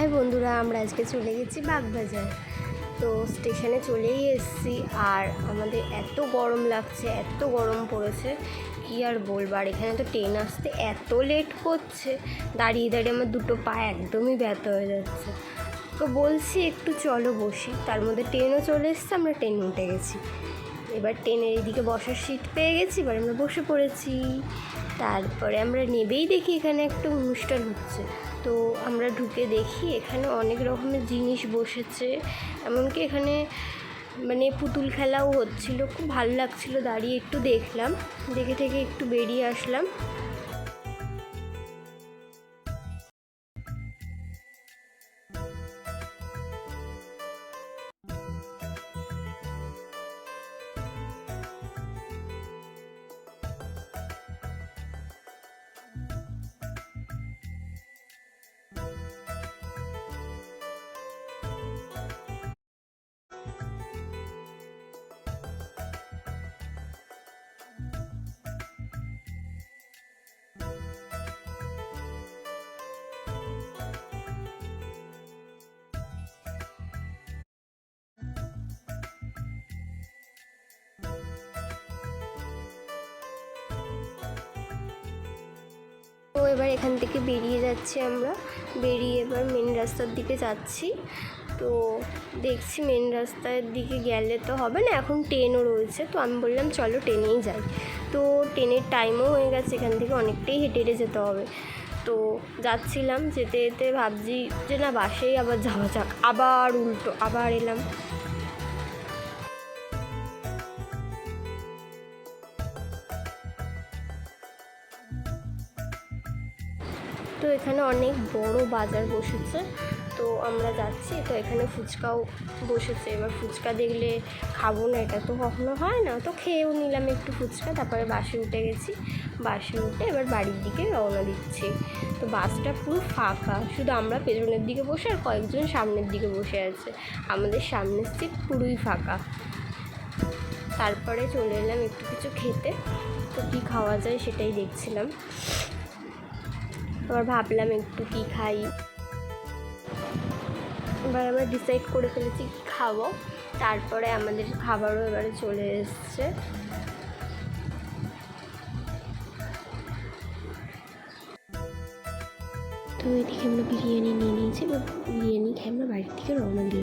High বন্ধুরা, আমরা আজকে চলে গেছি বাগবাজার। তো স্টেশনে চলেই এসেছি। আর আমাদের এত গরম লাগছে, এত গরম পড়েছে কি আর বলবো। আর এখানে তো ট্রেন আসতে এত লেট করছে, দাঁড়িয়ে দাঁড়িয়ে আমার দুটো পা একদমই ব্যথা হয়ে যাচ্ছে। তো বলছি একটু চলো বসি, তার মধ্যে ট্রেনও চলে এসছে, আমরা ট্রেনে উঠে গেছি। এবার ট্রেনের এইদিকে বসার সিট পেয়ে গেছি, এবার আমরা বসে পড়েছি। তারপরে আমরা নেবেই দেখি এখানে একটা অনুষ্ঠান হচ্ছে। তো আমরা ঢুকে দেখি এখানে অনেক রকমের জিনিস বসেছে, এমনকি এখানে মানে পুতুল খেলাও হচ্ছিল। খুব ভালো লাগছিলো, দাঁড়িয়ে একটু দেখলাম, দেখে থেকে একটু বেরিয়ে আসলাম। তো এবার এখান থেকে বেরিয়ে যাচ্ছি আমরা, বেরিয়ে এবার মেন রাস্তার দিকে যাচ্ছি। তো দেখছি মেন রাস্তার দিকে গেলে তো হবে না, এখন ট্রেনও রয়েছে। তো আমি বললাম চলো ট্রেনেই যাই। তো ট্রেনের টাইমও হয়ে গেছে, এখান থেকে অনেকটাই হেঁটে হেঁটে যেতে হবে। তো যাচ্ছিলাম, যেতে যেতে ভাবছি যে না বাসেই আবার যাওয়া যাক, আবার উল্টো আবার এলাম। তো এখানে অনেক বড় বাজার বসেছে, তো আমরা যাচ্ছি। তো এখানে ফুচকাও বসেছে। এবার ফুচকা দেখলে খাবো না, এটা তো কখনো হয় না। তো খেয়েও নিলাম একটু ফুচকা, তারপরে বাসে উঠে গেছি। বাসে উঠে এবার বাড়ির দিকে রওনা দিচ্ছি। তো বাসটা পুরো ফাঁকা, শুধু আমরা পেছনের দিকে বসে আর কয়েকজন সামনের দিকে বসে আছে। আমাদের সামনের সিট পুরোই ফাঁকা। তারপরে চলে এলাম একটু কিছু খেতে। তো কী খাওয়া যায় সেটাই দেখছিলাম। আবার ভাবলাম একটু কী খাই। এবার আমরা ডিসাইড করে ফেলেছি কী খাবো। তারপরে আমাদের খাবারও এবারে চলে এসছে। তো এদিকে আমরা বিরিয়ানি নিয়ে নিয়েছি, এবার বিরিয়ানি খেয়ে আমরা বাড়ির থেকে রওনা দিলাম।